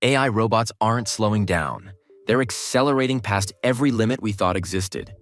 AI robots aren't slowing down. They're accelerating past every limit we thought existed.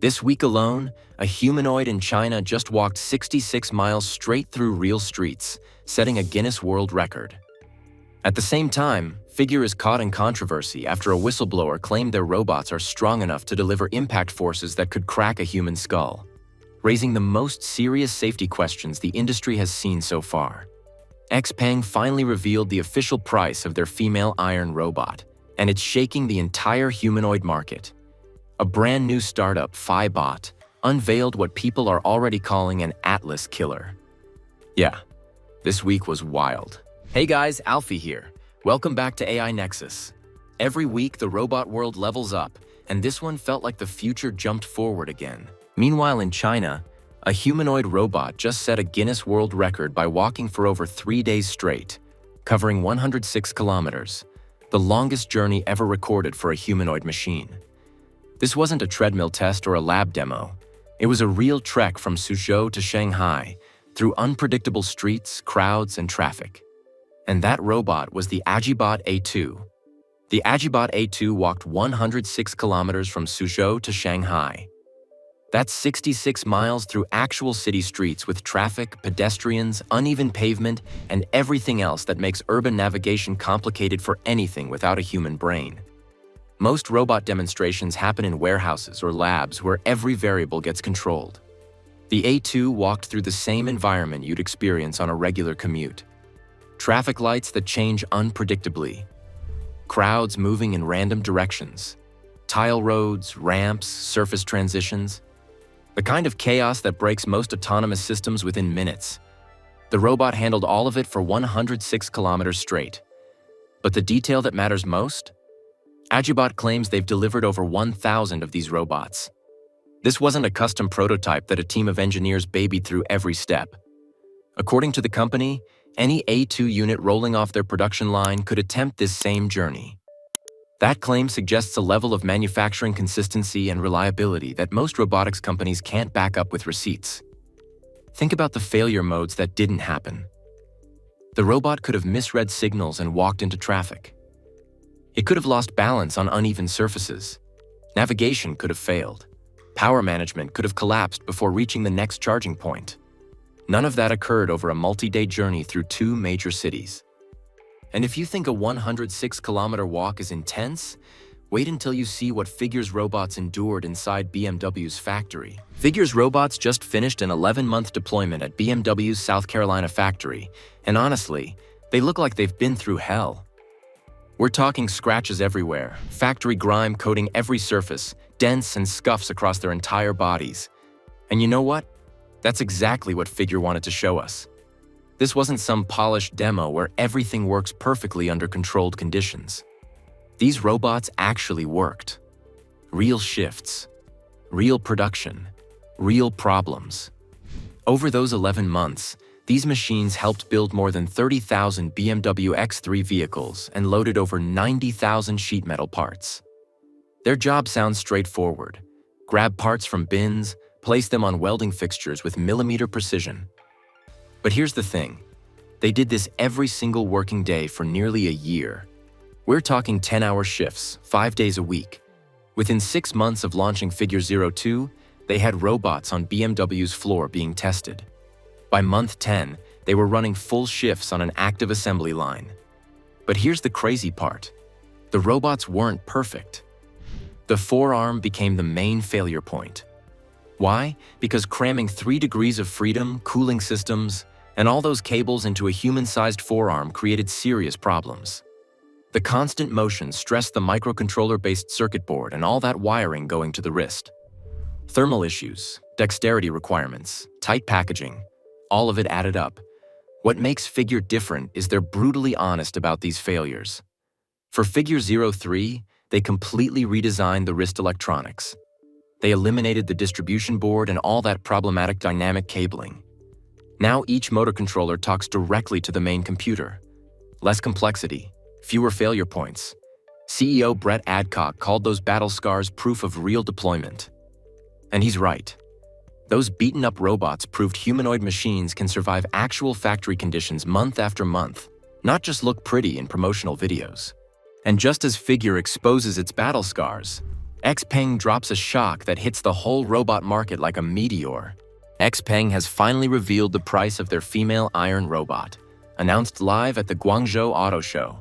This week alone, a humanoid in China just walked 66 miles straight through real streets, setting a Guinness World Record. At the same time, Figure is caught in controversy after a whistleblower claimed their robots are strong enough to deliver impact forces that could crack a human skull, raising the most serious safety questions the industry has seen so far. Xpeng finally revealed the official price of their female iron robot, and it's shaking the entire humanoid market. A brand new startup, PHYBOT, unveiled what people are already calling an Atlas killer. Yeah, this week was wild. Hey guys, Alfie here. Welcome back to AI Nexus. Every week, the robot world levels up, and this one felt like the future jumped forward again. Meanwhile, in China, a humanoid robot just set a Guinness World Record by walking for over 3 days straight, covering 106 kilometers, the longest journey ever recorded for a humanoid machine. This wasn't a treadmill test or a lab demo. It was a real trek from Suzhou to Shanghai, through unpredictable streets, crowds, and traffic. And that robot was the AgiBot A2. The AgiBot A2 walked 106 kilometers from Suzhou to Shanghai. That's 66 miles through actual city streets with traffic, pedestrians, uneven pavement, and everything else that makes urban navigation complicated for anything without a human brain. Most robot demonstrations happen in warehouses or labs where every variable gets controlled. The A2 walked through the same environment you'd experience on a regular commute. Traffic lights that change unpredictably, crowds moving in random directions, tile roads, ramps, surface transitions, the kind of chaos that breaks most autonomous systems within minutes. The robot handled all of it for 106 kilometers straight. But the detail that matters most? AgiBot claims they've delivered over 1,000 of these robots. This wasn't a custom prototype that a team of engineers babied through every step. According to the company, any A2 unit rolling off their production line could attempt this same journey. That claim suggests a level of manufacturing consistency and reliability that most robotics companies can't back up with receipts. Think about the failure modes that didn't happen. The robot could have misread signals and walked into traffic. It could have lost balance on uneven surfaces. Navigation could have failed. Power management could have collapsed before reaching the next charging point. None of that occurred over a multi-day journey through 2 major cities. And if you think a 106-kilometer walk is intense, wait until you see what Figure's robots endured inside BMW's factory. Figure's robots just finished an 11-month deployment at BMW's South Carolina factory, and honestly, they look like they've been through hell. We're talking scratches everywhere, factory grime coating every surface, dents and scuffs across their entire bodies. And you know what? That's exactly what Figure wanted to show us. This wasn't some polished demo where everything works perfectly under controlled conditions. These robots actually worked. Real shifts, real production, real problems. Over those 11 months, these machines helped build more than 30,000 BMW X3 vehicles and loaded over 90,000 sheet metal parts. Their job sounds straightforward. Grab parts from bins, place them on welding fixtures with millimeter precision. But here's the thing. They did this every single working day for nearly a year. We're talking 10-hour shifts, 5 days a week. Within 6 months of launching Figure 02, they had robots on BMW's floor being tested. By month 10, they were running full shifts on an active assembly line. But here's the crazy part. The robots weren't perfect. The forearm became the main failure point. Why? Because cramming 3 degrees of freedom, cooling systems, and all those cables into a human-sized forearm created serious problems. The constant motion stressed the microcontroller-based circuit board and all that wiring going to the wrist. Thermal issues, dexterity requirements, tight packaging, all of it added up. What makes Figure different is they're brutally honest about these failures. For Figure 03, they completely redesigned the wrist electronics. They eliminated the distribution board and all that problematic dynamic cabling. Now each motor controller talks directly to the main computer. Less complexity, fewer failure points. CEO Brett Adcock called those battle scars proof of real deployment. And he's right. Those beaten-up robots proved humanoid machines can survive actual factory conditions month after month. not just look pretty in promotional videos. And just as Figure exposes its battle scars, XPENG drops a shock that hits the whole robot market like a meteor. XPENG has finally revealed the price of their female iron robot, announced live at the Guangzhou Auto Show.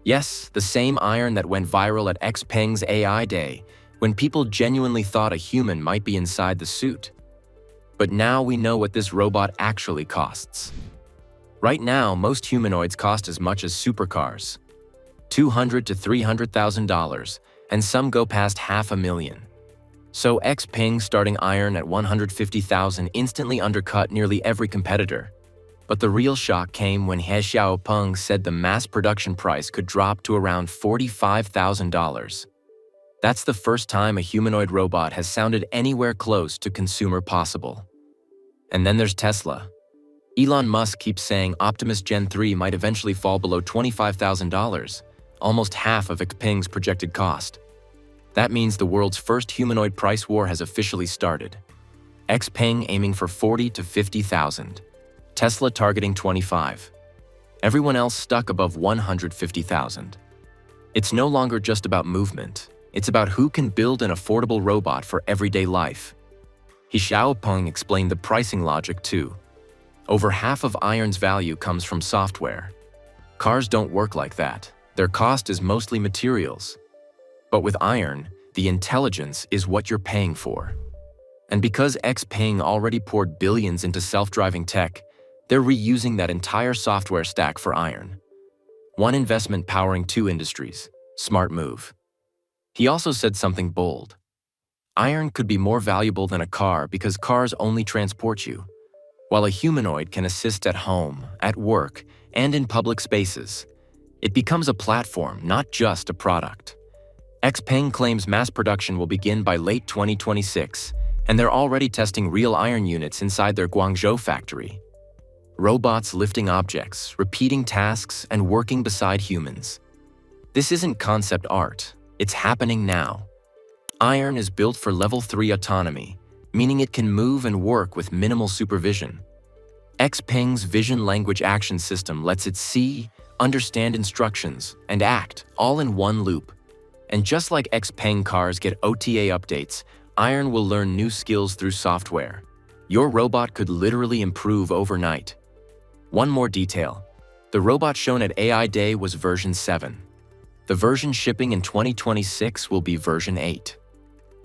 Yes, the same iron that went viral at XPENG's AI Day, when people genuinely thought a human might be inside the suit. But now we know what this robot actually costs. Right now, most humanoids cost as much as supercars, $200,000 to $300,000, and some go past $500,000. So XPENG starting iron at $150,000 instantly undercut nearly every competitor. But the real shock came when He Xiaopeng said the mass production price could drop to around $45,000. That's the first time a humanoid robot has sounded anywhere close to consumer possible. And then there's Tesla. Elon Musk keeps saying Optimus Gen 3 might eventually fall below $25,000, almost half of XPENG's projected cost. That means the world's first humanoid price war has officially started. XPENG aiming for $40,000 to $50,000. Tesla targeting $25,000. Everyone else stuck above $150,000. It's no longer just about movement. It's about who can build an affordable robot for everyday life. He Xiaopeng explained the pricing logic too. Over half of iron's value comes from software. Cars don't work like that. Their cost is mostly materials. But with iron, the intelligence is what you're paying for. And because XPENG already poured billions into self-driving tech, they're reusing that entire software stack for iron. One investment powering two industries. Smart move. He also said something bold. Iron could be more valuable than a car because cars only transport you, while a humanoid can assist at home, at work, and in public spaces. It becomes a platform, not just a product. XPENG claims mass production will begin by late 2026, and they're already testing real iron units inside their Guangzhou factory. Robots lifting objects, repeating tasks, and working beside humans. This isn't concept art, it's happening now. Iron is built for level 3 autonomy, meaning it can move and work with minimal supervision. XPENG's vision language action system lets it see, understand instructions, and act, all in one loop. And just like XPENG cars get OTA updates, Iron will learn new skills through software. Your robot could literally improve overnight. One more detail. The robot shown at AI Day was version 7. The version shipping in 2026 will be version 8.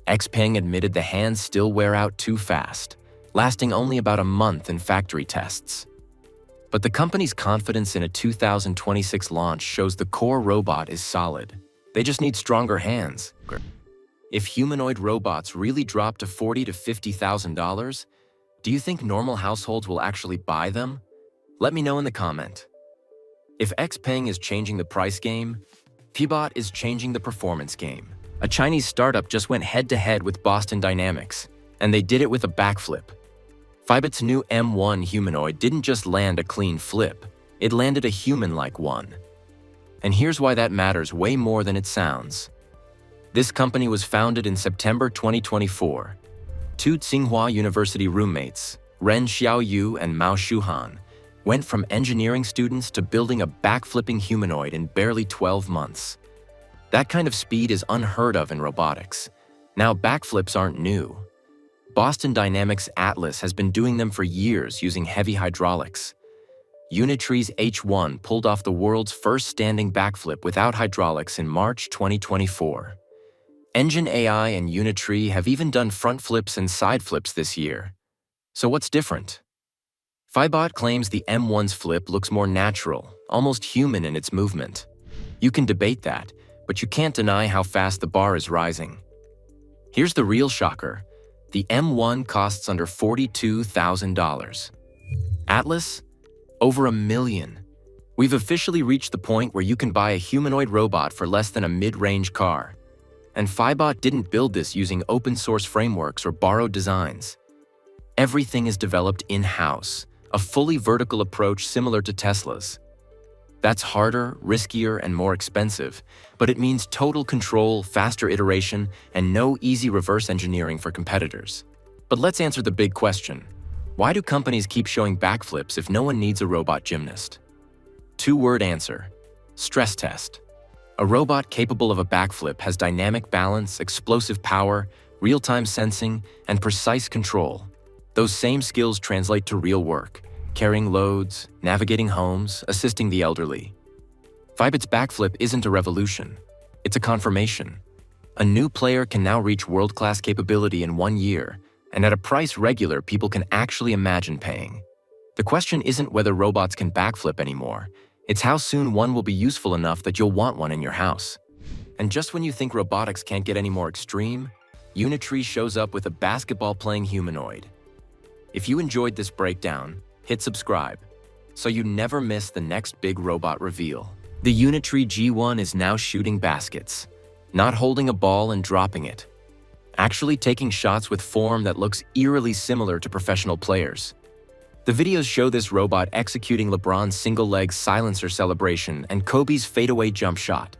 XPENG admitted the hands still wear out too fast, lasting only about a month in factory tests. But the company's confidence in a 2026 launch shows the core robot is solid. They just need stronger hands. If humanoid robots really drop to $40,000 to $50,000, do you think normal households will actually buy them? Let me know in the comment. If XPENG is changing the price game, PHYBOT is changing the performance game. A Chinese startup just went head-to-head with Boston Dynamics, and they did it with a backflip. Fibbot's new M1 humanoid didn't just land a clean flip, it landed a human-like one. And here's why that matters way more than it sounds. This company was founded in September 2024. Two Tsinghua University roommates, Ren Xiaoyu and Mao Shuhan, went from engineering students to building a backflipping humanoid in barely 12 months. That kind of speed is unheard of in robotics. Now, backflips aren't new. Boston Dynamics Atlas has been doing them for years using heavy hydraulics. Unitree's H1 pulled off the world's first standing backflip without hydraulics in March 2024. Engine AI and Unitree have even done front flips and side flips this year. So what's different? PHYBOT claims the M1's flip looks more natural, almost human in its movement. You can debate that, but you can't deny how fast the bar is rising. Here's the real shocker. The M1 costs under $42,000. Atlas? Over $1 million. We've officially reached the point where you can buy a humanoid robot for less than a mid-range car. And PHYBOT didn't build this using open-source frameworks or borrowed designs. Everything is developed in-house, a fully vertical approach similar to Tesla's. That's harder, riskier, and more expensive, but it means total control, faster iteration, and no easy reverse engineering for competitors. But let's answer the big question. Why do companies keep showing backflips if no one needs a robot gymnast? Two-word answer: stress test. A robot capable of a backflip has dynamic balance, explosive power, real-time sensing, and precise control. Those same skills translate to real work: carrying loads, navigating homes, assisting the elderly. Fibbot's backflip isn't a revolution. It's a confirmation. A new player can now reach world-class capability in 1 year, and at a price regular people can actually imagine paying. The question isn't whether robots can backflip anymore. It's how soon one will be useful enough that you'll want one in your house. And just when you think robotics can't get any more extreme, Unitree shows up with a basketball-playing humanoid. If you enjoyed this breakdown, hit subscribe so you never miss the next big robot reveal. The Unitree G1 is now shooting baskets, not holding a ball and dropping it, actually taking shots with form that looks eerily similar to professional players. The videos show this robot executing LeBron's single-leg silencer celebration and Kobe's fadeaway jump shot.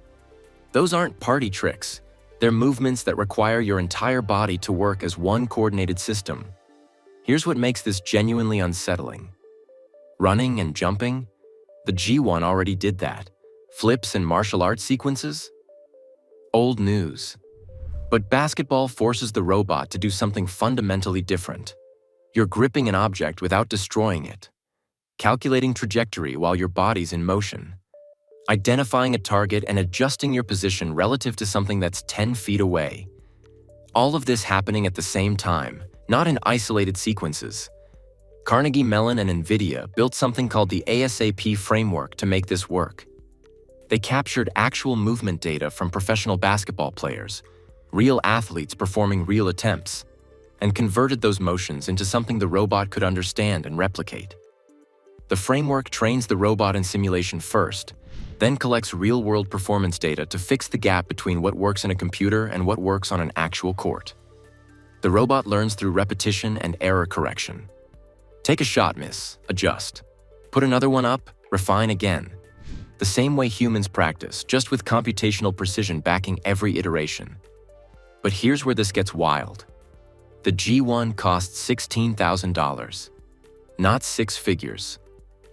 Those aren't party tricks. They're movements that require your entire body to work as one coordinated system. Here's what makes this genuinely unsettling. Running and jumping? The G1 already did that. Flips and martial arts sequences? Old news. But basketball forces the robot to do something fundamentally different. You're gripping an object without destroying it, calculating trajectory while your body's in motion, identifying a target and adjusting your position relative to something that's 10 feet away. All of this happening at the same time, not in isolated sequences. Carnegie, Mellon, and NVIDIA built something called the ASAP framework to make this work. They captured actual movement data from professional basketball players, real athletes performing real attempts, and converted those motions into something the robot could understand and replicate. The framework trains the robot in simulation first, then collects real-world performance data to fix the gap between what works in a computer and what works on an actual court. The robot learns through repetition and error correction. Take a shot, miss, adjust. Put another one up, refine again. The same way humans practice, just with computational precision backing every iteration. But here's where this gets wild. The G1 costs $16,000. Not six figures.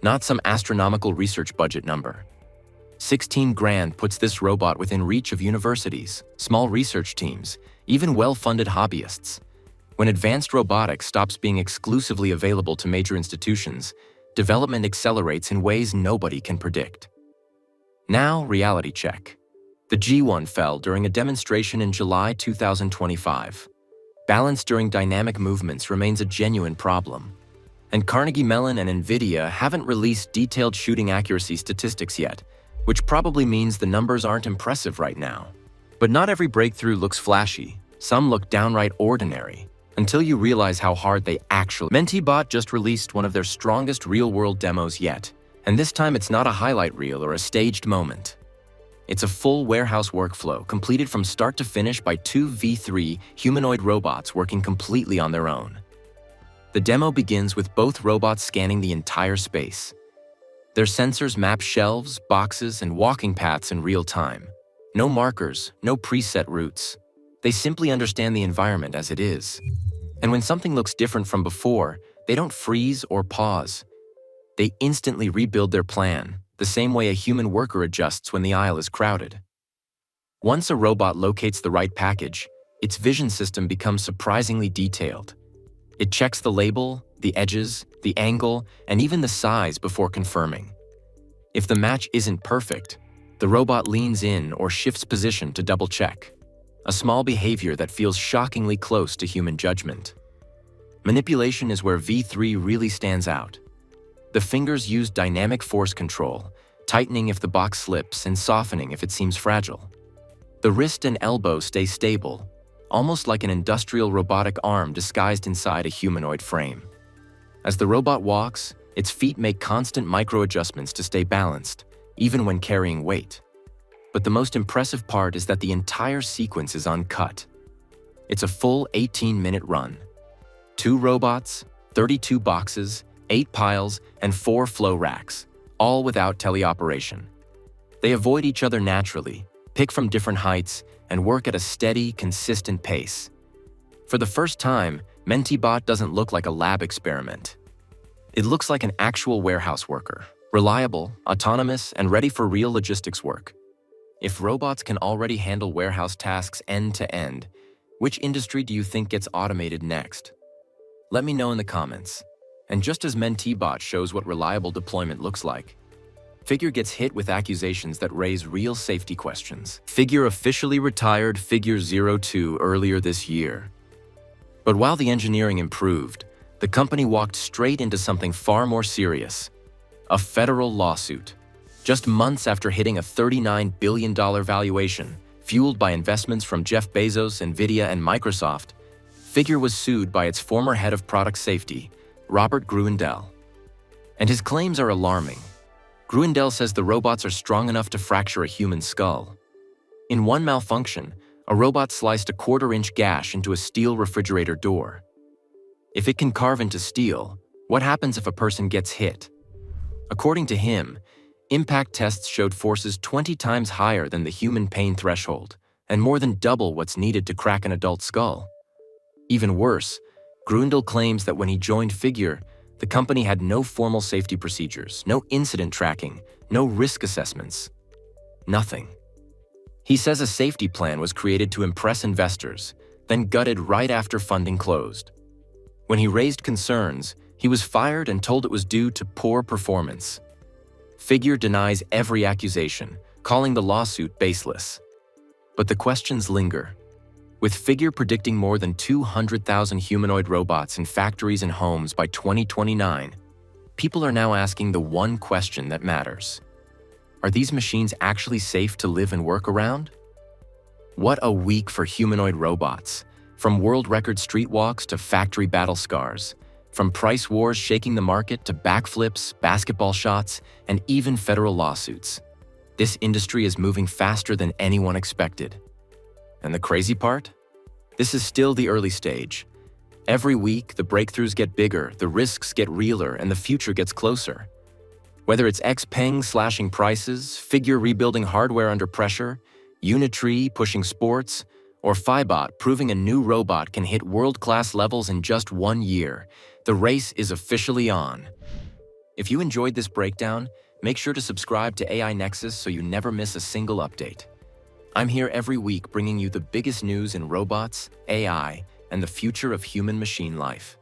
Not some astronomical research budget number. 16 grand puts this robot within reach of universities, small research teams, even well-funded hobbyists. When advanced robotics stops being exclusively available to major institutions, development accelerates in ways nobody can predict. Now, reality check. The G1 fell during a demonstration in July 2025. Balance during dynamic movements remains a genuine problem. And Carnegie Mellon and NVIDIA haven't released detailed shooting accuracy statistics yet, which probably means the numbers aren't impressive right now. But not every breakthrough looks flashy. Some look downright ordinary, until you realize how hard they actually... MenteeBot just released one of their strongest real-world demos yet, and this time it's not a highlight reel or a staged moment. It's a full warehouse workflow completed from start to finish by two V3 humanoid robots working completely on their own. The demo begins with both robots scanning the entire space. Their sensors map shelves, boxes, and walking paths in real time. No markers, no preset routes. They simply understand the environment as it is. And when something looks different from before, they don't freeze or pause. They instantly rebuild their plan, the same way a human worker adjusts when the aisle is crowded. Once a robot locates the right package, its vision system becomes surprisingly detailed. It checks the label, the edges, the angle, and even the size before confirming. If the match isn't perfect, the robot leans in or shifts position to double-check, a small behavior that feels shockingly close to human judgment. Manipulation is where V3 really stands out. The fingers use dynamic force control, tightening if the box slips and softening if it seems fragile. The wrist and elbow stay stable, almost like an industrial robotic arm disguised inside a humanoid frame. As the robot walks, its feet make constant micro-adjustments to stay balanced, even when carrying weight. But the most impressive part is that the entire sequence is uncut. It's a full 18-minute run. 2 robots, 32 boxes, 8 piles, and 4 flow racks, all without teleoperation. They avoid each other naturally, pick from different heights, and work at a steady, consistent pace. For the first time, MenteeBot doesn't look like a lab experiment. It looks like an actual warehouse worker, Reliable, autonomous, and ready for real logistics work. If robots can already handle warehouse tasks end to end, which industry do you think gets automated next? Let me know in the comments. And just as MenteeBot shows what reliable deployment looks like, Figure gets hit with accusations that raise real safety questions. Figure officially retired Figure 02 earlier this year. But while the engineering improved, the company walked straight into something far more serious: a federal lawsuit. Just months after hitting a $39 billion valuation, fueled by investments from Jeff Bezos, NVIDIA, and Microsoft, Figure was sued by its former head of product safety, Robert Gruendel. And his claims are alarming. Gruendel says the robots are strong enough to fracture a human skull. In one malfunction, a robot sliced a quarter-inch gash into a steel refrigerator door. If it can carve into steel, what happens if a person gets hit? According to him, impact tests showed forces 20 times higher than the human pain threshold, and more than double what's needed to crack an adult skull. Even worse, Gruendel claims that when he joined Figure, the company had no formal safety procedures, no incident tracking, no risk assessments. Nothing. He says a safety plan was created to impress investors, then gutted right after funding closed. When he raised concerns, he was fired and told it was due to poor performance. Figure denies every accusation, calling the lawsuit baseless. But the questions linger. With Figure predicting more than 200,000 humanoid robots in factories and homes by 2029, people are now asking the one question that matters. Are these machines actually safe to live and work around? What a week for humanoid robots, from world record street walks to factory battle scars, from price wars shaking the market to backflips, basketball shots, and even federal lawsuits. This industry is moving faster than anyone expected. And the crazy part? This is still the early stage. Every week, the breakthroughs get bigger, the risks get realer, and the future gets closer. Whether it's XPENG slashing prices, Figure rebuilding hardware under pressure, Unitree pushing sports, or PHYBOT proving a new robot can hit world-class levels in just 1 year, the race is officially on. If you enjoyed this breakdown, make sure to subscribe to AI Nexus so you never miss a single update. I'm here every week bringing you the biggest news in robots, AI, and the future of human-machine life.